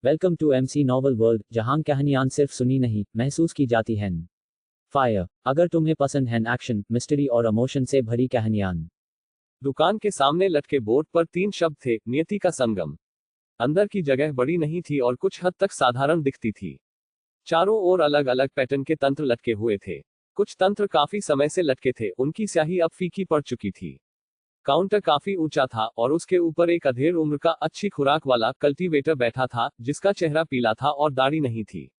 Welcome to MC novel world, जहां कहानियां सिर्फ सुनी नहीं महसूस की जाती हैं। फायर। अगर तुम्हें पसंद है एक्शन, मिस्ट्री और इमोशन से भरी कहानियां। दुकान के सामने लटके बोर्ड पर 3 शब्द थे, नियति का संगम। अंदर की जगह बड़ी नहीं थी और कुछ हद तक साधारण दिखती थी। चारों ओर अलग अलग पैटर्न के तंत्र लटके हुए थे। कुछ तंत्र काफी समय से लटके थे, उनकी स्याही अब फीकी पड़ चुकी थी। काउंटर काफी ऊंचा था और उसके ऊपर एक अधेड़ उम्र का अच्छी खुराक वाला कल्टीवेटर बैठा था, जिसका चेहरा पीला था और दाढ़ी नहीं थी।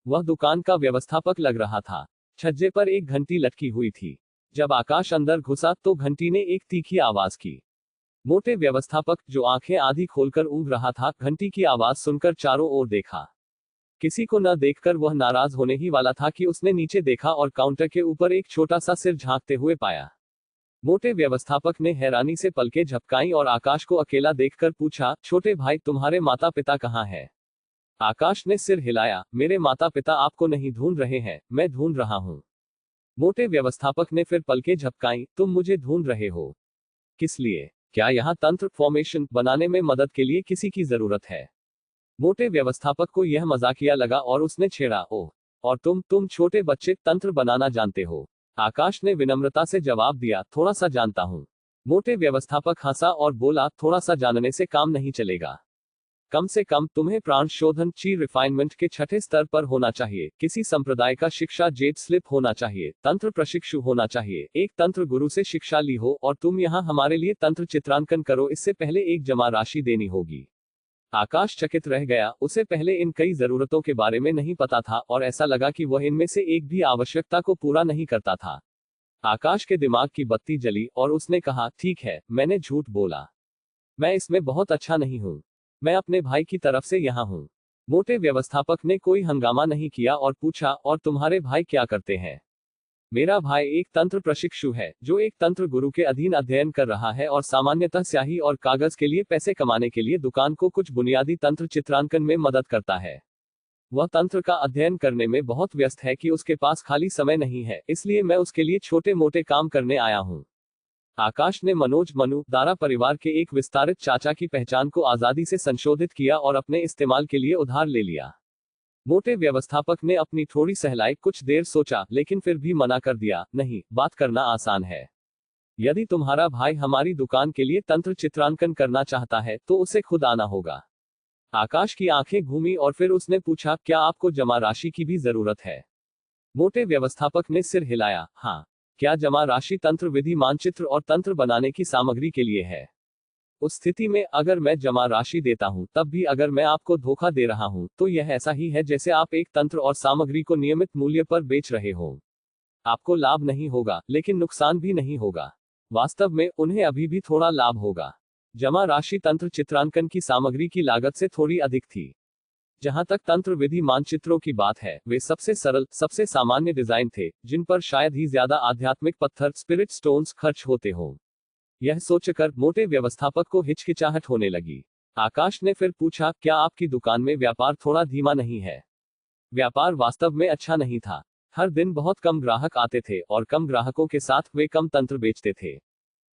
वह दुकान का व्यवस्थापक लग रहा था। छज्जे पर एक घंटी लटकी हुई थी। जब आकाश अंदर घुसा तो घंटी ने एक तीखी आवाज की। मोटे व्यवस्थापक, जो आंखें आधी खोलकर ऊँघ रहा था, घंटी की आवाज सुनकर चारों ओर देखा। किसी को न देखकर वह नाराज होने ही वाला था कि उसने नीचे देखा और काउंटर के ऊपर एक छोटा सा सिर झांकते हुए पाया। मोटे व्यवस्थापक ने हैरानी से पलकें झपकाईं और आकाश को अकेला देखकर पूछा, छोटे भाई, तुम्हारे माता पिता कहाँ हैं? आकाश ने सिर हिलाया। मेरे माता पिता आपको नहीं ढूंढ रहे हैं, मैं ढूंढ रहा हूँ। मोटे व्यवस्थापक ने फिर पलकें झपकाईं। तुम मुझे ढूंढ रहे हो? किस लिए? क्या यहाँ तंत्र फॉर्मेशन बनाने में मदद के लिए किसी की जरूरत है? मोटे व्यवस्थापक को यह मजाकिया लगा और उसने छेड़ा, ओह, और तुम छोटे बच्चे तंत्र बनाना जानते हो? आकाश ने विनम्रता से जवाब दिया, थोड़ा सा जानता हूँ। मोटे व्यवस्थापक हंसा और बोला, थोड़ा सा जानने से काम नहीं चलेगा। कम से कम तुम्हें प्राण शोधन ची रिफाइनमेंट के छठे स्तर पर होना चाहिए, किसी संप्रदाय का शिक्षा जेट स्लिप होना चाहिए, तंत्र प्रशिक्षु होना चाहिए, एक तंत्र गुरु से शिक्षा ली हो, और तुम यहाँ हमारे लिए तंत्र चित्रांकन करो, इससे पहले एक जमा राशि देनी होगी। आकाश चकित रह गया। उसे पहले इन कई जरूरतों के बारे में नहीं पता था और ऐसा लगा कि वह इनमें से एक भी आवश्यकता को पूरा नहीं करता था। आकाश के दिमाग की बत्ती जली और उसने कहा, ठीक है, मैंने झूठ बोला। मैं इसमें बहुत अच्छा नहीं हूँ। मैं अपने भाई की तरफ से यहाँ हूँ। मोटे व्यवस्थापक ने कोई हंगामा नहीं किया और पूछा, और तुम्हारे भाई क्या करते हैं? मेरा भाई एक तंत्र प्रशिक्षु है, जो एक तंत्र गुरु के अधीन अध्ययन कर रहा है और सामान्यतः स्याही और कागज के लिए पैसे कमाने के लिए दुकान को कुछ बुनियादी तंत्र चित्रांकन में मदद करता है। वह तंत्र का अध्ययन करने में बहुत व्यस्त है कि उसके पास खाली समय नहीं है, इसलिए मैं उसके लिए छोटे मोटे काम करने आया हूँ। आकाश ने मनोज मनु दारा परिवार के एक विस्तारित चाचा की पहचान को आजादी से संशोधित किया और अपने इस्तेमाल के लिए उधार ले लिया। मोटे व्यवस्थापक ने अपनी थोड़ी सहलाई कुछ देर सोचा, लेकिन फिर भी मना कर दिया, नहीं, बात करना आसान है। यदि तुम्हारा भाई हमारी दुकान के लिए तंत्र चित्रांकन करना चाहता है तो उसे खुद आना होगा। आकाश की आंखें घूमी और फिर उसने पूछा, क्या आपको जमा राशि की भी जरूरत है? मोटे व्यवस्थापक ने सिर हिलाया, हाँ। क्या जमा राशि तंत्र विधि मानचित्र और तंत्र बनाने की सामग्री के लिए है? उस स्थिति में अगर मैं जमा राशि देता हूं, तब भी अगर मैं आपको धोखा दे रहा हूं, तो यह ऐसा ही है जैसे आप एक तंत्र और सामग्री को नियमित मूल्य पर बेच रहे हो। आपको लाभ नहीं होगा, लेकिन नुकसान भी नहीं होगा। वास्तव में उन्हें अभी भी थोड़ा लाभ होगा। जमा राशि तंत्र चित्रांकन की सामग्री की लागत से थोड़ी अधिक थी। जहां तक तंत्र विधि मानचित्रों की बात है, वे सबसे सरल, सबसे सामान्य डिजाइन थे, जिन पर शायद ही ज्यादा आध्यात्मिक पत्थर स्पिरिट स्टोन्स खर्च होते हों। यह सोचकर मोटे व्यवस्थापक को हिचकिचाहट होने लगी। आकाश ने फिर पूछा, क्या आपकी दुकान में व्यापार थोड़ा धीमा नहीं है? व्यापार वास्तव में अच्छा नहीं था। हर दिन बहुत कम ग्राहक आते थे और कम ग्राहकों के साथ वे कम तंत्र बेचते थे।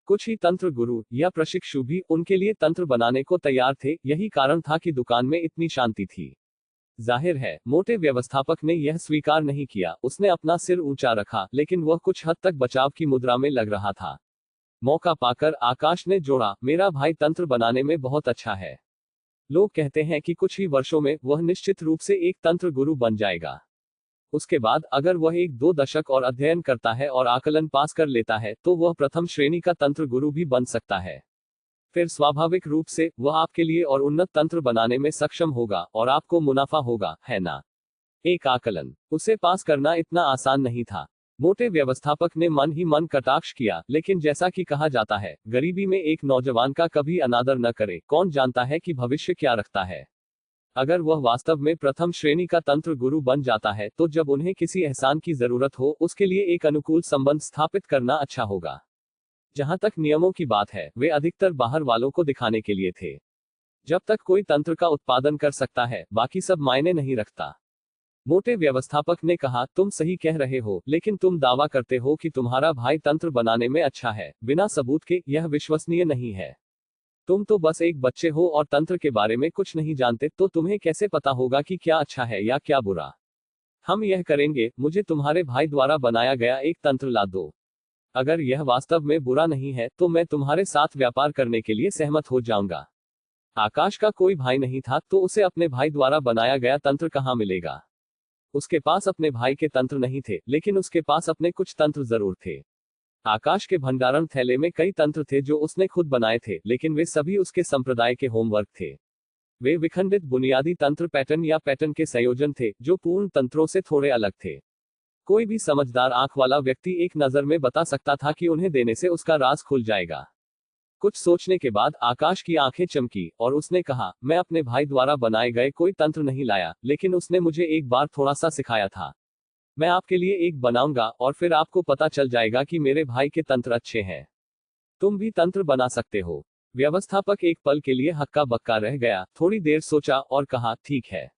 कुछ ही तंत्र गुरु या प्रशिक्षु भी उनके लिए तंत्र बनाने को तैयार थे, यही कारण था कि दुकान में इतनी शांति थी। जाहिर है, मोटे व्यवस्थापक ने यह स्वीकार नहीं किया। उसने अपना सिर ऊंचा रखा, लेकिन वह कुछ हद तक बचाव की मुद्रा में लग रहा था। मौका पाकर आकाश ने जोड़ा, मेरा भाई तंत्र बनाने में बहुत अच्छा है। लोग कहते हैं कि कुछ ही वर्षों में वह निश्चित रूप से एक तंत्र गुरु बन जाएगा। उसके बाद अगर वह 1-2 दशक और अध्ययन करता है और आकलन पास कर लेता है, तो वह प्रथम श्रेणी का तंत्र गुरु भी बन सकता है। फिर स्वाभाविक रूप से वह आपके लिए और उन्नत तंत्र बनाने में सक्षम होगा और आपको मुनाफा होगा, है ना? एक आकलन, उसे पास करना इतना आसान नहीं था। मोटे व्यवस्थापक ने मन ही मन कटाक्ष किया, लेकिन जैसा कि कहा जाता है, गरीबी में एक नौजवान का कभी अनादर न करे, कौन जानता है कि भविष्य क्या रखता है। अगर वह वास्तव में प्रथम श्रेणी का तंत्र गुरु बन जाता है, तो जब उन्हें किसी एहसान की जरूरत हो, उसके लिए एक अनुकूल संबंध स्थापित करना अच्छा होगा। जहां तक नियमों की बात है, वे अधिकतर बाहर वालों को दिखाने के लिए थे। जब तक कोई तंत्र का उत्पादन कर सकता है, बाकी सब मायने नहीं रखता। मोटे व्यवस्थापक ने कहा, तुम सही कह रहे हो, लेकिन तुम दावा करते हो कि तुम्हारा भाई तंत्र बनाने में अच्छा है, बिना सबूत के यह विश्वसनीय नहीं है। तुम तो बस एक बच्चे हो और तंत्र के बारे में कुछ नहीं जानते, तो तुम्हें कैसे पता होगा कि क्या अच्छा है या क्या बुरा। हम यह करेंगे, मुझे तुम्हारे भाई द्वारा बनाया गया एक तंत्र ला दो। अगर यह वास्तव में बुरा नहीं है तो मैं तुम्हारे साथ व्यापार करने के लिए सहमत हो जाऊंगा। आकाश का कोई भाई नहीं था, तो उसे अपने भाई द्वारा बनाया गया तंत्र कहाँ मिलेगा। उसके पास अपने भाई के तंत्र नहीं थे, लेकिन उसके पास अपने कुछ तंत्र जरूर थे। आकाश के भंडारण थैले में कई तंत्र थे जो उसने खुद बनाए थे, लेकिन वे सभी उसके संप्रदाय के होमवर्क थे। वे विखंडित बुनियादी तंत्र पैटर्न या पैटर्न के संयोजन थे जो पूर्ण तंत्रों से थोड़े अलग थे। कोई भी समझदार आंख वाला व्यक्ति एक नजर में बता सकता था कि उन्हें देने से उसका राज खुल जाएगा। कुछ सोचने के बाद आकाश की आंखें चमकी और उसने कहा, मैं अपने भाई द्वारा बनाए गए कोई तंत्र नहीं लाया, लेकिन उसने मुझे एक बार थोड़ा सा सिखाया था। मैं आपके लिए एक बनाऊंगा और फिर आपको पता चल जाएगा कि मेरे भाई के तंत्र अच्छे हैं। तुम भी तंत्र बना सकते हो। व्यवस्थापक एक पल के लिए हक्का बक्का रह गया, थोड़ी देर सोचा और कहा, ठीक है।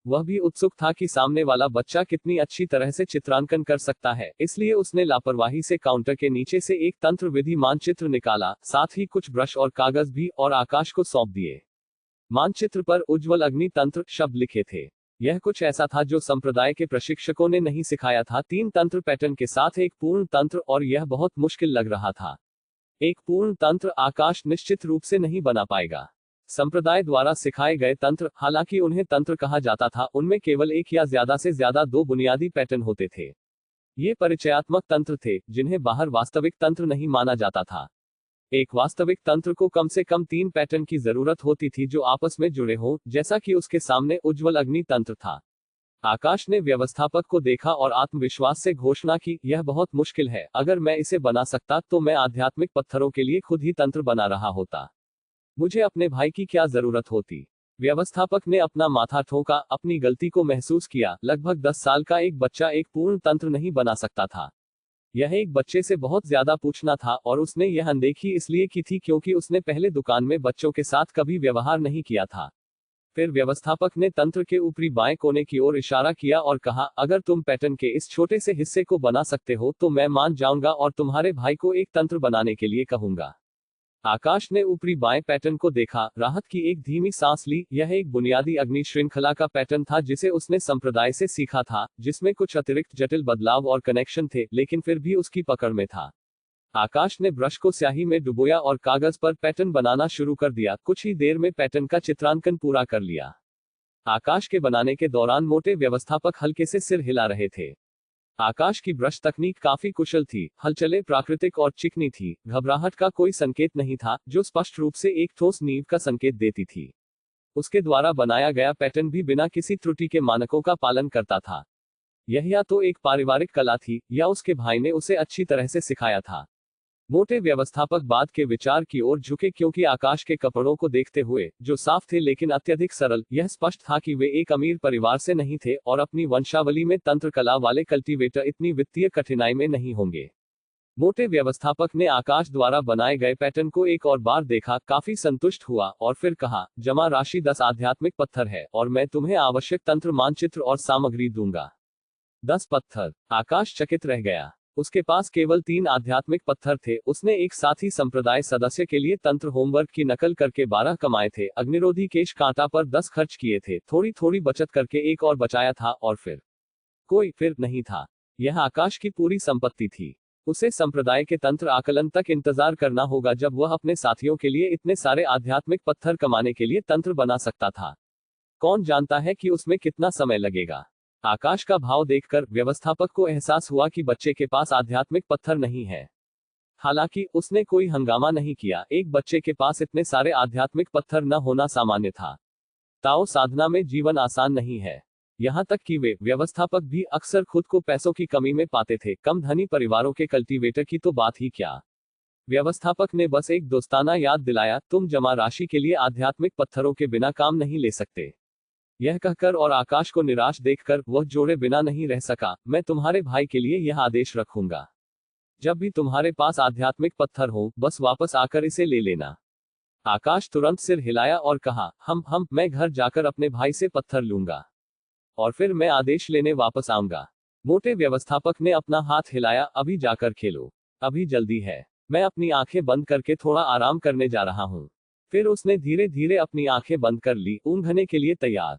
वह भी उत्सुक था कि सामने वाला बच्चा कितनी अच्छी तरह से चित्रांकन कर सकता है, इसलिए उसने लापरवाही से काउंटर के नीचे से एक तंत्र विधि मानचित्र निकाला, साथ ही कुछ ब्रश और कागज भी, और आकाश को सौंप दिए। मानचित्र पर उज्ज्वल अग्नि तंत्र शब्द लिखे थे। यह कुछ ऐसा था जो संप्रदाय के प्रशिक्षकों ने नहीं सिखाया था। 3 तंत्र पैटर्न के साथ एक पूर्ण तंत्र, और यह बहुत मुश्किल लग रहा था। एक पूर्ण तंत्र आकाश निश्चित रूप से नहीं बना पाएगा। संप्रदाय द्वारा सिखाए गए तंत्र, हालांकि उन्हें तंत्र कहा जाता था, उनमें केवल एक या ज्यादा से ज्यादा 2 बुनियादी पैटर्न होते थे। ये परिचयात्मक तंत्र थे जिन्हें बाहर वास्तविक तंत्र नहीं माना जाता था। एक वास्तविक तंत्र को कम से कम 3 पैटर्न की जरूरत होती थी जो आपस में जुड़े हों, जैसा कि उसके सामने उज्ज्वल अग्नि तंत्र था। आकाश ने व्यवस्थापक को देखा और आत्मविश्वास से घोषणा की, यह बहुत मुश्किल है। अगर मैं इसे बना सकता तो मैं आध्यात्मिक पत्थरों के लिए खुद ही तंत्र बना रहा होता। मुझे अपने भाई की क्या जरूरत होती। व्यवस्थापक ने अपना माथा ठोका, अपनी गलती को महसूस किया। लगभग 10 साल का एक बच्चा एक पूर्ण तंत्र नहीं बना सकता था। यह एक बच्चे से बहुत ज्यादा पूछना था, और उसने यह अनदेखी इसलिए की थी क्योंकि उसने पहले दुकान में बच्चों के साथ कभी व्यवहार नहीं किया था। फिर व्यवस्थापक ने तंत्र के ऊपरी बाएं कोने की ओर इशारा किया और कहा, अगर तुम पैटर्न के इस छोटे से हिस्से को बना सकते हो तो मैं मान जाऊंगा और तुम्हारे भाई को एक तंत्र बनाने के लिए कहूंगा। आकाश ने ऊपरी बाएं पैटर्न को देखा, राहत की एक धीमी सांस ली। यह एक बुनियादी अग्नि श्रृंखला का पैटर्न था जिसे उसने संप्रदाय से सीखा था, जिसमें कुछ अतिरिक्त जटिल बदलाव और कनेक्शन थे, लेकिन फिर भी उसकी पकड़ में था। आकाश ने ब्रश को स्याही में डुबोया और कागज पर पैटर्न बनाना शुरू कर दिया। कुछ ही देर में पैटर्न का चित्रांकन पूरा कर लिया। आकाश के बनाने के दौरान मोटे व्यवस्थापक हल्के से सिर हिला रहे थे। आकाश की ब्रश तकनीक काफी कुशल थी, हलचलें प्राकृतिक और चिकनी थी। घबराहट का कोई संकेत नहीं था, जो स्पष्ट रूप से एक ठोस नींव का संकेत देती थी। उसके द्वारा बनाया गया पैटर्न भी बिना किसी त्रुटि के मानकों का पालन करता था। यह या तो एक पारिवारिक कला थी, या उसके भाई ने उसे अच्छी तरह से सिखाया था। मोटे व्यवस्थापक बाद के विचार की ओर झुके क्योंकि आकाश के कपड़ों को देखते हुए, जो साफ थे लेकिन अत्यधिक सरल, यह स्पष्ट था कि वे एक अमीर परिवार से नहीं थे, और अपनी वंशावली में तंत्र कला वाले कल्टीवेटर इतनी वित्तीय कठिनाई में नहीं होंगे। मोटे व्यवस्थापक ने आकाश द्वारा बनाए गए पैटर्न को एक और बार देखा, काफी संतुष्ट हुआ, और फिर कहा, जमा राशि 10 आध्यात्मिक पत्थर है, और मैं तुम्हें आवश्यक तंत्र मानचित्र और सामग्री दूंगा। 10 पत्थर। आकाश चकित रह गया। उसके पास केवल 3 आध्यात्मिक पत्थर थे। उसने एक साथी संप्रदाय सदस्य के लिए तंत्र होमवर्क की नकल करके 12 कमाए थे, अग्निरोधी केश कांटा पर 10 खर्च किए थे, थोड़ी थोड़ी बचत करके एक और बचाया था, और फिर नहीं था। यह आकाश की पूरी संपत्ति थी। उसे संप्रदाय के तंत्र आकलन तक इंतजार करना होगा जब वह अपने साथियों के लिए इतने सारे आध्यात्मिक पत्थर कमाने के लिए तंत्र बना सकता था। कौन जानता है कि उसमें कितना समय लगेगा। आकाश का भाव देखकर व्यवस्थापक को एहसास हुआ कि बच्चे के पास आध्यात्मिक पत्थर नहीं है। हालांकि उसने कोई हंगामा नहीं किया। एक बच्चे के पास इतने सारे आध्यात्मिक पत्थर न होना सामान्य था। ताओ साधना में जीवन आसान नहीं है। यहाँ तक कि वे व्यवस्थापक भी अक्सर खुद को पैसों की कमी में पाते थे, कम धनी परिवारों के कल्टीवेटर की तो बात ही क्या। व्यवस्थापक ने बस एक दोस्ताना याद दिलाया, तुम जमा राशि के लिए आध्यात्मिक पत्थरों के बिना काम नहीं ले सकते। यह कहकर और आकाश को निराश देखकर वह जोड़े बिना नहीं रह सका, मैं तुम्हारे भाई के लिए यह आदेश रखूंगा, जब भी तुम्हारे पास आध्यात्मिक पत्थर हो, बस वापस आकर इसे ले लेना। आकाश तुरंत सिर हिलाया और कहा, मैं घर जाकर अपने भाई से पत्थर लूंगा, और फिर मैं आदेश लेने वापस आऊंगा। मोटे व्यवस्थापक ने अपना हाथ हिलाया, अभी जाकर खेलो, अभी जल्दी है, मैं अपनी आंखें बंद करके थोड़ा आराम करने जा रहा हूं। फिर उसने धीरे धीरे अपनी आंखें बंद कर ली, ऊँघने के लिए तैयार।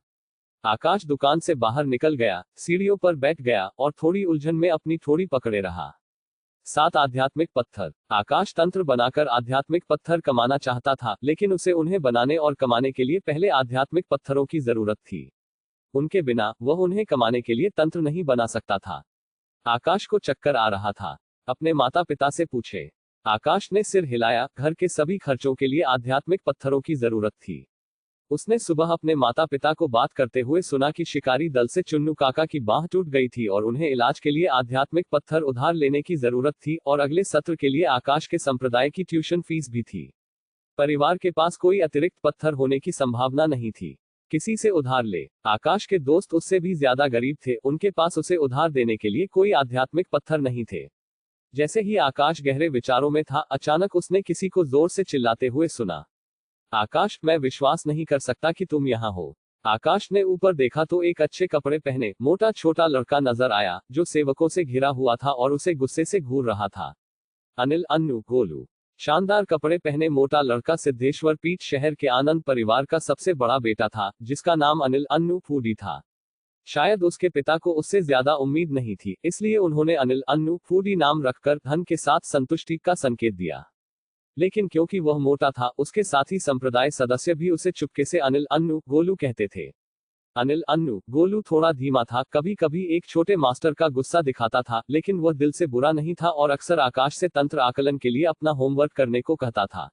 आकाश दुकान से बाहर निकल गया, सीढ़ियों पर बैठ गया और थोड़ी उलझन में अपनी ठोड़ी पकड़े रहा। 7 आध्यात्मिक पत्थर। आकाश तंत्र बनाकर आध्यात्मिक पत्थर कमाना चाहता था, लेकिन उसे उन्हें बनाने और कमाने के लिए पहले आध्यात्मिक पत्थरों की जरूरत थी। उनके बिना वह उन्हें कमाने के लिए तंत्र नहीं बना सकता था। आकाश को चक्कर आ रहा था। अपने माता पिता से पूछे। आकाश ने सिर हिलाया। घर के सभी खर्चों के लिए आध्यात्मिक पत्थरों की जरूरत थी। उसने सुबह अपने माता पिता को बात करते हुए सुना कि शिकारी दल से चुन्नू काका की बांह टूट गई थी और उन्हें इलाज के लिए आध्यात्मिक पत्थर उधार लेने की जरूरत थी और अगले सत्र के लिए आकाश के संप्रदाय की ट्यूशन फीस भी थी। परिवार के पास कोई अतिरिक्त पत्थर होने की संभावना नहीं थी। किसी से उधार ले। आकाश के दोस्त उससे भी ज्यादा गरीब थे, उनके पास उसे उधार देने के लिए कोई आध्यात्मिक पत्थर नहीं थे। जैसे ही आकाश गहरे विचारों में था, अचानक उसने किसी को जोर से चिल्लाते हुए सुना। आकाश, मैं विश्वास नहीं कर सकता कि तुम यहाँ हो। आकाश ने ऊपर देखा तो एक अच्छे कपड़े पहने मोटा छोटा लड़का नजर आया, जो सेवकों से घिरा हुआ था और उसे गुस्से से घूर रहा था। अनिल अन्नू गोलू। शानदार कपड़े पहने मोटा लड़का सिद्धेश्वर पीठ शहर के आनंद परिवार का सबसे बड़ा बेटा था, जिसका नाम अनिल अन्नू फूडी था। शायद उसके पिता को उससे ज्यादा उम्मीद नहीं थी, इसलिए उन्होंने अनिल अन्नू फूडी नाम रखकर धन के साथ संतुष्टि का संकेत दिया। लेकिन क्योंकि वह मोटा था, उसके साथी संप्रदाय सदस्य भी उसे चुपके से अनिल अन्नू गोलू कहते थे। अनिल अन्नू गोलू थोड़ा धीमा था, कभी कभी एक छोटे मास्टर का गुस्सा दिखाता था, लेकिन वह दिल से बुरा नहीं था और अक्सर आकाश से तंत्र आकलन के लिए अपना होमवर्क करने को कहता था।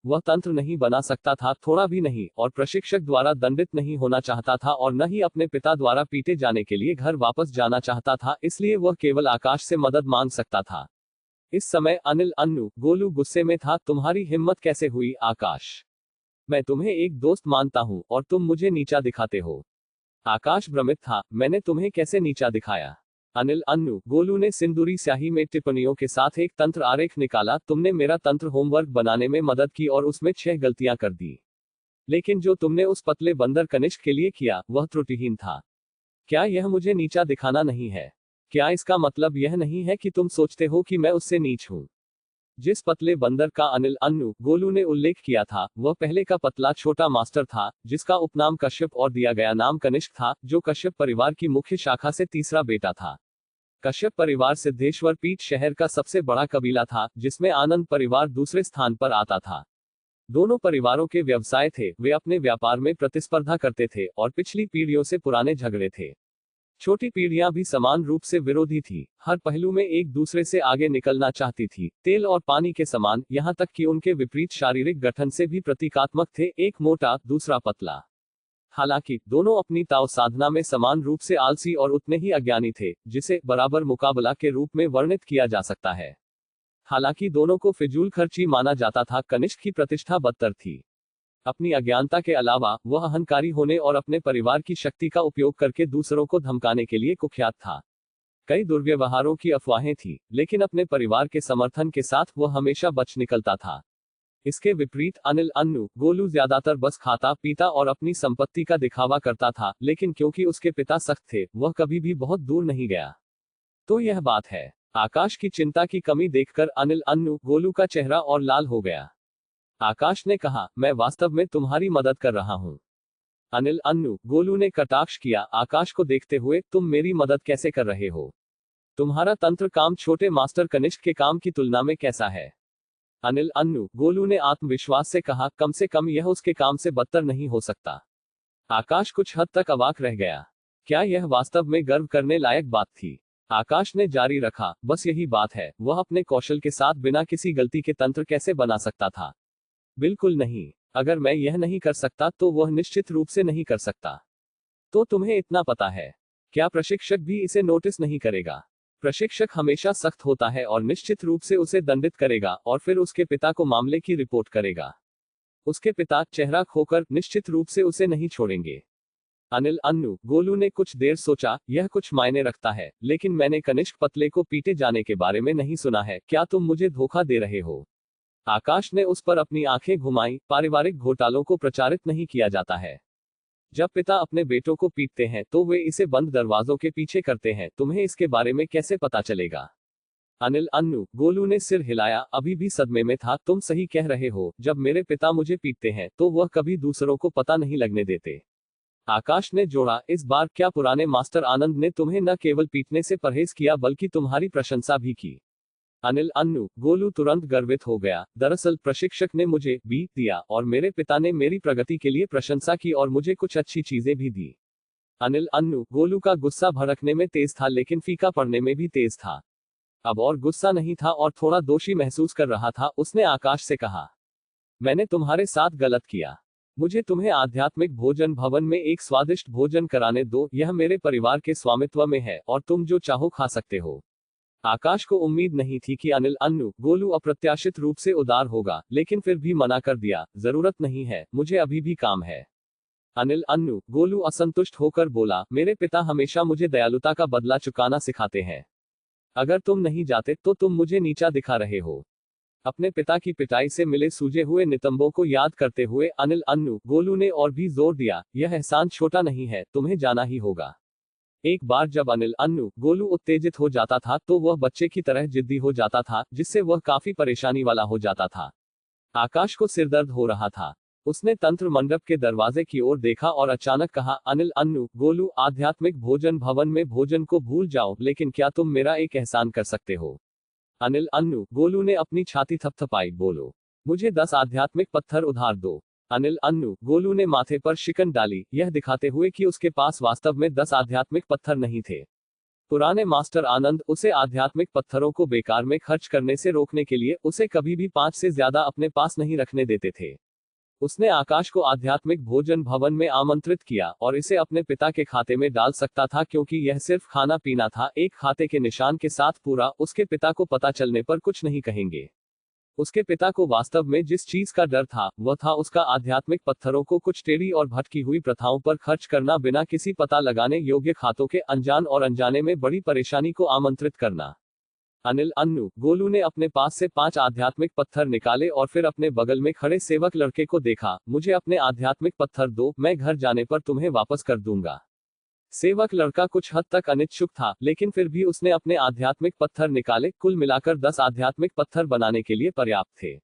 वह तंत्र नहीं बना सकता था, थोड़ा भी नहीं, और प्रशिक्षक द्वारा दंडित नहीं होना चाहता था और न ही अपने पिता द्वारा पीटे जाने के लिए घर वापस जाना चाहता था, इसलिए वह केवल आकाश से मदद मांग सकता था। इस समय अनिल अन्नू गोलू गुस्से में था। तुम्हारी हिम्मत कैसे हुई आकाश? मैं तुम्हें एक दोस्त मानता हूं और तुम मुझे नीचा दिखाते हो। आकाश भ्रमित था। मैंने तुम्हें कैसे नीचा दिखाया? अनिल अन्नू गोलू ने सिंदूरी स्याही में टिप्पणियों के साथ एक तंत्र आरेख निकाला। तुमने मेरा तंत्र होमवर्क बनाने में मदद की और उसमें 6 गलतियां कर दी, लेकिन जो तुमने उस पतले बंदर कनिष्क के लिए किया वह त्रुटिहीन था। क्या यह मुझे नीचा दिखाना नहीं है? क्या इसका मतलब यह नहीं है कि तुम सोचते हो कि मैं उससे नीच हूं? जिस पतले बंदर का अनिल अन्नू गोलू ने उल्लेख किया था, वह पहले का पतला छोटा मास्टर था, जिसका उपनाम कश्यप और दिया गया नाम कनिष्क था, जो कश्यप परिवार की मुख्य शाखा से तीसरा बेटा था। कश्यप परिवार सिद्धेश्वर पीठ शहर का सबसे बड़ा कबीला था, जिसमें आनंद परिवार दूसरे स्थान पर आता था। दोनों परिवारों के व्यवसाय थे, वे अपने व्यापार में प्रतिस्पर्धा करते थे और पिछली पीढ़ियों से पुराने झगड़े थे। छोटी पीढ़ियां भी समान रूप से विरोधी थी, हर पहलू में एक दूसरे से आगे निकलना चाहती थी, तेल और पानी के समान, यहां तक कि उनके विपरीत शारीरिक गठन से भी प्रतीकात्मक थे, एक मोटा दूसरा पतला। हालांकि दोनों अपनी ताव साधना में समान रूप से आलसी और उतने ही अज्ञानी थे, जिसे बराबर मुकाबला के रूप में वर्णित किया जा सकता है। हालांकि दोनों को फिजूल खर्ची माना जाता था, कनिष्क की प्रतिष्ठा बदतर थी। अपनी अज्ञानता के अलावा वह अहंकारी होने और अपने परिवार की शक्ति का उपयोग करके दूसरों को धमकाने के लिए कुख्यात था। कई दुर्व्यवहारों की अफवाहें थी, लेकिन अपने परिवार के समर्थन के साथ वह हमेशा बच निकलता था। इसके विपरीत अनिल अन्नू गोलू ज्यादातर बस खाता पीता और अपनी संपत्ति का दिखावा करता था, लेकिन क्योंकि उसके पिता सख्त थे, वह कभी भी बहुत दूर नहीं गया। तो यह बात है। आकाश की चिंता की कमी देखकर अनिल अन्नू गोलू का चेहरा और लाल हो गया। आकाश ने कहा, मैं वास्तव में तुम्हारी मदद कर रहा हूं। अनिल अन्नू गोलू ने कटाक्ष किया आकाश को देखते हुए, तुम मेरी मदद कैसे कर रहे हो? तुम्हारा तंत्र काम छोटे मास्टर कनिष्क के काम की तुलना में कैसा है? अनिल अन्नू गोलू ने आत्मविश्वास से कहा, कम से कम यह उसके काम से बदतर नहीं हो सकता। आकाश कुछ हद तक अवाक रह गया। क्या यह वास्तव में गर्व करने लायक बात थी? आकाश ने जारी रखा, बस यही बात है, वह अपने कौशल के साथ बिना किसी गलती के तंत्र कैसे बना सकता था? बिल्कुल नहीं। अगर मैं यह नहीं कर सकता तो वह निश्चित रूप से नहीं कर सकता। तो तुम्हें इतना पता है। क्या प्रशिक्षक भी इसे नोटिस नहीं करेगा? प्रशिक्षक हमेशा सख्त होता है और निश्चित रूप से उसे दंडित करेगा और फिर उसके पिता को मामले की रिपोर्ट करेगा। उसके पिता चेहरा खोकर निश्चित रूप से उसे नहीं छोड़ेंगे। अनिल अन्नू गोलू ने कुछ देर सोचा, यह कुछ मायने रखता है, लेकिन मैंने कनिष्क पतले को पीटे जाने के बारे में नहीं सुना है। क्या तुम मुझे धोखा दे रहे हो? आकाश ने उस पर अपनी आंखें घुमाई। पारिवारिक घोटालों को प्रचारित नहीं किया जाता है। जब पिता अपने बेटों को पीटते हैं तो वे इसे बंद दरवाजों के पीछे करते हैं। तुम्हें इसके बारे में कैसे पता चलेगा? अनिल अन्नू, गोलू ने सिर हिलाया, अभी भी सदमे में था। तुम सही कह रहे हो, जब मेरे पिता मुझे पीटते हैं तो वह कभी दूसरों को पता नहीं लगने देते। आकाश ने जोड़ा, इस बार क्या पुराने मास्टर आनंद ने तुम्हें न केवल पीटने से परहेज किया बल्कि तुम्हारी प्रशंसा भी की। अनिल अन्नू, गोलू तुरंत गर्वित हो गया। दरअसल प्रशिक्षक ने मुझे भी दिया और मेरे पिता ने मेरी प्रगति के लिए प्रशंसा की और मुझे कुछ अच्छी चीजें भी दी। अनिल अन्नू, गोलू का गुस्सा भड़कने में तेज था लेकिन फीका पड़ने में भी तेज था। अब और गुस्सा नहीं था और थोड़ा दोषी महसूस कर रहा था। उसने आकाश से कहा, मैंने तुम्हारे साथ गलत किया। मुझे तुम्हें आध्यात्मिक भोजन भवन में एक स्वादिष्ट भोजन कराने दो। यह मेरे परिवार के स्वामित्व में है और तुम जो चाहो खा सकते हो। आकाश को उम्मीद नहीं थी कि अनिल अन्नू, गोलू अप्रत्याशित रूप से उदार होगा, लेकिन फिर भी मना कर दिया, जरूरत नहीं है, मुझे अभी भी काम है। अनिल अन्नू, गोलू असंतुष्ट होकर बोला, मेरे पिता हमेशा मुझे दयालुता का बदला चुकाना सिखाते हैं। अगर तुम नहीं जाते तो तुम मुझे नीचा दिखा रहे हो। अपने पिता की पिटाई से मिले सूजे हुए नितंबों को याद करते हुए अनिल अन्नू, गोलू ने और भी जोर दिया, यह एहसान छोटा नहीं है, तुम्हें जाना ही होगा। एक बार जब अनिल अन्नू, गोलू उत्तेजित हो जाता था तो वह बच्चे की तरह जिद्दी हो जाता था, जिससे वह काफी परेशानी वाला हो जाता था। आकाश को सिरदर्द हो रहा था। उसने तंत्र मंडप के दरवाजे की ओर देखा और अचानक कहा, अनिल अन्नू, गोलू, आध्यात्मिक भोजन भवन में भोजन को भूल जाओ, लेकिन क्या तुम मेरा एक एहसान कर सकते हो? अनिल अन्नू, गोलू ने अपनी छाती थपथपाई, बोलो, मुझे 10 आध्यात्मिक पत्थर उधार दो। अनिल अन्नू, गोलू ने माथे पर शिकन डाली, यह दिखाते हुए कि उसके पास वास्तव में 10 आध्यात्मिक पत्थर नहीं थे। पुराने मास्टर आनंद उसे आध्यात्मिक पत्थरों को बेकार में खर्च करने से रोकने के लिए उसे कभी भी 5 से ज्यादा अपने पास नहीं रखने देते थे। उसने आकाश को आध्यात्मिक भोजन भवन में आमंत्रित किया और इसे अपने पिता के खाते में डाल सकता था क्योंकि यह सिर्फ खाना पीना था, एक खाते के निशान के साथ पूरा। उसके पिता को पता चलने पर कुछ नहीं कहेंगे। उसके पिता को वास्तव में जिस चीज का डर था वह था उसका आध्यात्मिक पत्थरों को कुछ टेढ़ी और भटकी हुई प्रथाओं पर खर्च करना, बिना किसी पता लगाने योग्य खातों के अनजान और अनजाने में बड़ी परेशानी को आमंत्रित करना। अनिल अन्नू, गोलू ने अपने पास से 5 आध्यात्मिक पत्थर निकाले और फिर अपने बगल में खड़े सेवक लड़के को देखा, मुझे अपने आध्यात्मिक पत्थर दो, मैं घर जाने पर तुम्हें वापस कर दूंगा। सेवक लड़का कुछ हद तक अनिच्छुक था, लेकिन फिर भी उसने अपने आध्यात्मिक पत्थर निकाले। कुल मिलाकर 10 आध्यात्मिक पत्थर बनाने के लिए पर्याप्त थे।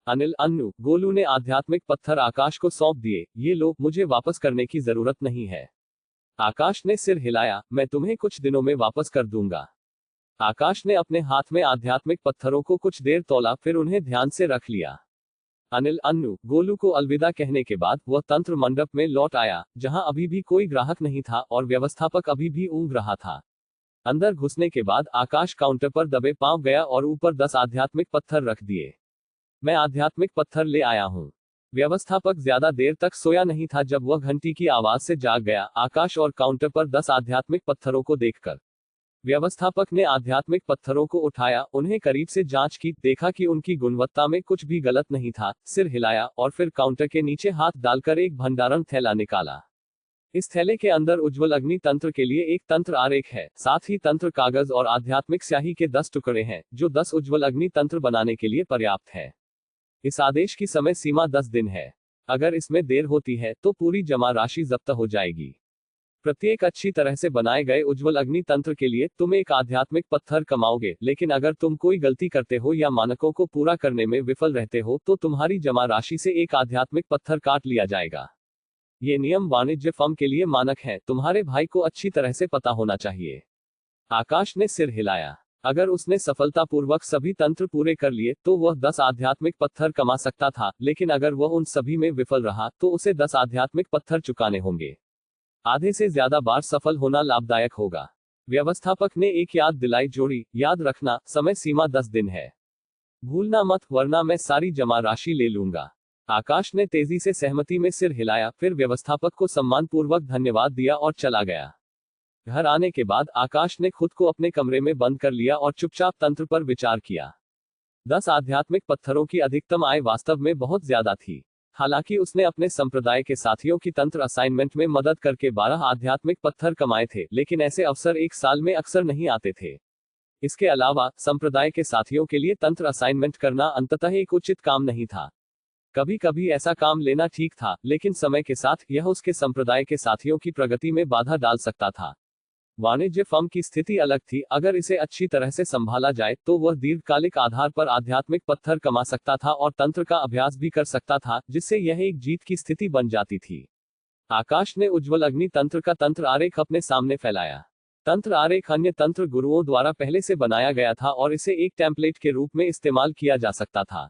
अनिल अन्नू, गोलू ने आध्यात्मिक पत्थर आकाश को सौंप दिए, ये लो, मुझे वापस करने की जरूरत नहीं है। आकाश ने सिर हिलाया, मैं तुम्हें कुछ दिनों में वापस कर दूंगा। आकाश ने अपने हाथ में आध्यात्मिक पत्थरों को कुछ देर तौला, फिर उन्हें ध्यान से रख लिया। अनिल अन्नू, गोलू को अलविदा कहने के बाद वह तंत्र मंडप में लौट आया, जहां अभी भी कोई ग्राहक नहीं था और व्यवस्थापक अभी भी ऊँघ रहा था। अंदर घुसने के बाद आकाश काउंटर पर दबे पांव गया और ऊपर 10 आध्यात्मिक पत्थर रख दिए। मैं आध्यात्मिक पत्थर ले आया हूँ। व्यवस्थापक ज्यादा देर तक सोया नहीं था जब वह घंटी की आवाज से जाग गया। आकाश और काउंटर पर 10 आध्यात्मिक पत्थरों को देखकर व्यवस्थापक ने आध्यात्मिक पत्थरों को उठाया, उन्हें करीब से जांच की, देखा कि उनकी गुणवत्ता में कुछ भी गलत नहीं था, सिर हिलाया और फिर काउंटर के नीचे हाथ डालकर एक भंडारण थैला निकाला। इस थैले के अंदर उज्ज्वल अग्नि तंत्र के लिए एक तंत्र आरेख है, साथ ही तंत्र कागज और आध्यात्मिक स्याही के 10 टुकड़े हैं, जो 10 उज्ज्वल अग्नि तंत्र बनाने के लिए पर्याप्त है। इस आदेश की समय सीमा 10 दिन है। अगर इसमें देर होती है तो पूरी जमा राशि जब्त हो जाएगी। प्रत्येक अच्छी तरह से बनाए गए उज्ज्वल अग्नि तंत्र के लिए तुम एक आध्यात्मिक पत्थर कमाओगे, लेकिन अगर तुम कोई गलती करते हो या मानकों को पूरा करने में विफल रहते हो तो तुम्हारी जमा राशि से एक आध्यात्मिक पत्थर काट लिया जाएगा। ये नियम वाणिज्य फर्म के लिए मानक है, तुम्हारे भाई को अच्छी तरह से पता होना चाहिए। आकाश ने सिर हिलाया। अगर उसने सफलतापूर्वक सभी तंत्र पूरे कर लिए तो वह 10 आध्यात्मिक पत्थर कमा सकता था, लेकिन अगर वह उन सभी में विफल रहा तो उसे 10 आध्यात्मिक पत्थर चुकाने होंगे। आधे से ज्यादा बार सफल होना लाभदायक होगा। व्यवस्थापक ने एक याद दिलाई जोड़ी, याद रखना, समय सीमा 10 दिन है। भूलना मत, वरना मैं सारी जमा राशि ले लूंगा। आकाश ने तेजी से सहमति में सिर हिलाया, फिर व्यवस्थापक को सम्मानपूर्वक धन्यवाद दिया और चला गया। घर आने के बाद आकाश ने खुद को अपने कमरे में बंद कर लिया और चुपचाप तंत्र पर विचार किया। 10 आध्यात्मिक पत्थरों की अधिकतम आय वास्तव में बहुत ज्यादा थी। हालांकि उसने अपने संप्रदाय के साथियों की तंत्र असाइनमेंट में मदद करके 12 आध्यात्मिक पत्थर कमाए थे, लेकिन ऐसे अवसर एक साल में अक्सर नहीं आते थे। इसके अलावा संप्रदाय के साथियों के लिए तंत्र असाइनमेंट करना अंततः एक उचित काम नहीं था। कभी कभी ऐसा काम लेना ठीक था, लेकिन समय के साथ यह उसके संप्रदाय के साथियों की प्रगति में बाधा डाल सकता था। वाणिज्य फर्म की स्थिति अलग थी। अगर इसे अच्छी तरह से संभाला जाए तो वह दीर्घकालिक आधार पर आध्यात्मिक पत्थर कमा सकता था और तंत्र का अभ्यास भी कर सकता था, जिससे यह एक जीत की स्थिति बन जाती थी। आकाश ने उज्ज्वल अग्नि तंत्र का तंत्र आरेख अपने सामने फैलाया। तंत्र आरेख अन्य तंत्र गुरुओं द्वारा पहले से बनाया गया था और इसे एक टेम्पलेट के रूप में इस्तेमाल किया जा सकता था।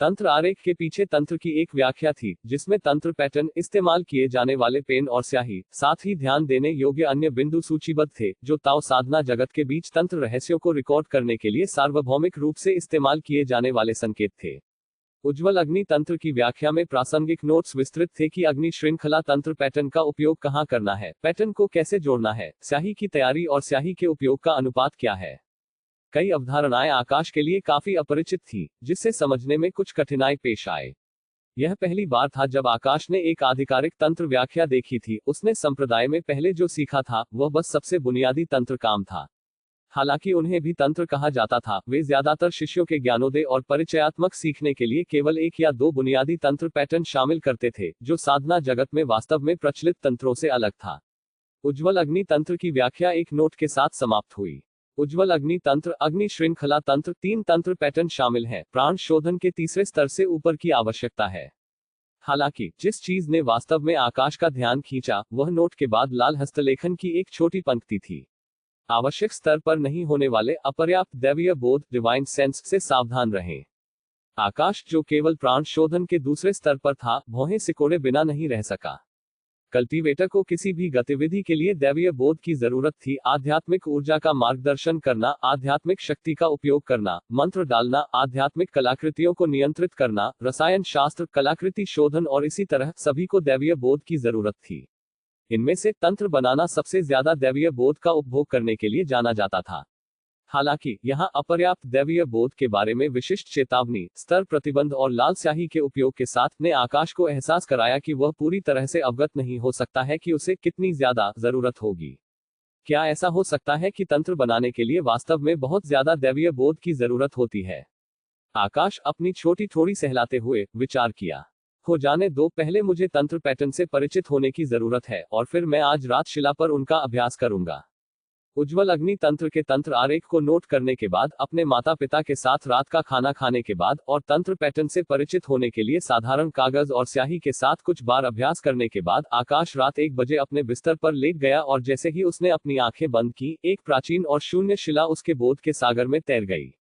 तंत्र आरेख के पीछे तंत्र की एक व्याख्या थी, जिसमें तंत्र पैटर्न, इस्तेमाल किए जाने वाले पेन और स्याही, साथ ही ध्यान देने योग्य अन्य बिंदु सूचीबद्ध थे, जो ताओ साधना जगत के बीच तंत्र रहस्यों को रिकॉर्ड करने के लिए सार्वभौमिक रूप से इस्तेमाल किए जाने वाले संकेत थे। उज्ज्वल अग्नि तंत्र की व्याख्या में प्रासंगिक नोट्स विस्तृत थे कि अग्नि श्रृंखला तंत्र पैटर्न का उपयोग कहाँ करना है, पैटर्न को कैसे जोड़ना है, स्याही की तैयारी और स्याही के उपयोग का अनुपात क्या है। कई अवधारणाएं आकाश के लिए काफी अपरिचित थीं, जिससे समझने में कुछ कठिनाई पेश आए। यह पहली बार था जब आकाश ने एक आधिकारिक तंत्र व्याख्या देखी थी। उसने संप्रदाय में पहले जो सीखा था वह बस सबसे बुनियादी तंत्र काम था। हालांकि उन्हें भी तंत्र कहा जाता था, वे ज्यादातर शिष्यों के ज्ञानोदय और परिचयात्मक सीखने के लिए केवल 1 या 2 बुनियादी तंत्र पैटर्न शामिल करते थे, जो साधना जगत में वास्तव में प्रचलित तंत्रों से अलग था। उज्ज्वल अग्नि तंत्र की व्याख्या एक नोट के साथ समाप्त हुई। उज्ज्वल अग्नि तंत्र, अग्नि श्रृंखला तंत्र, 3 तंत्र पैटर्न शामिल हैं। प्राण शोधन के तीसरे स्तर से ऊपर की आवश्यकता है। हालांकि जिस चीज ने वास्तव में आकाश का ध्यान खींचा वह नोट के बाद लाल हस्तलेखन की एक छोटी पंक्ति थी। आवश्यक स्तर पर नहीं होने वाले अपर्याप्त दैवीय बोध, डिवाइन सेंस से सावधान रहें। आकाश, जो केवल प्राण शोधन के दूसरे स्तर पर था, भौहें सिकोड़े बिना नहीं रह सका। कल्टीवेटर को किसी भी गतिविधि के लिए दैवीय बोध की जरूरत थी। आध्यात्मिक ऊर्जा का मार्गदर्शन करना, आध्यात्मिक शक्ति का उपयोग करना, मंत्र डालना, आध्यात्मिक कलाकृतियों को नियंत्रित करना, रसायन शास्त्र, कलाकृति शोधन और इसी तरह सभी को दैवीय बोध की जरूरत थी। इनमें से तंत्र बनाना सबसे ज्यादा दैवीय बोध का उपभोग करने के लिए जाना जाता था। हालांकि यहाँ अपर्याप्त दैवीय बोध के बारे में विशिष्ट चेतावनी, स्तर प्रतिबंध और लाल स्याही के उपयोग के साथ ने आकाश को एहसास कराया कि वह पूरी तरह से अवगत नहीं हो सकता है कि उसे कितनी ज्यादा जरूरत होगी। क्या ऐसा हो सकता है कि तंत्र बनाने के लिए वास्तव में बहुत ज्यादा दैवीय बोध की जरूरत होती है? आकाश अपनी छोटी थोड़ी सहलाते हुए विचार किया। हो जाने दो, पहले मुझे तंत्र पैटर्न से परिचित होने की जरूरत है और फिर मैं आज रात शिला पर उनका अभ्यास करूंगा। उज्ज्वल अग्नि तंत्र के तंत्र आरेख को नोट करने के बाद, अपने माता पिता के साथ रात का खाना खाने के बाद और तंत्र पैटर्न से परिचित होने के लिए साधारण कागज और स्याही के साथ कुछ बार अभ्यास करने के बाद, आकाश रात 1 बजे अपने बिस्तर पर लेट गया और जैसे ही उसने अपनी आंखें बंद की, एक प्राचीन और शून्य शिला उसके बोध के सागर में तैर गई।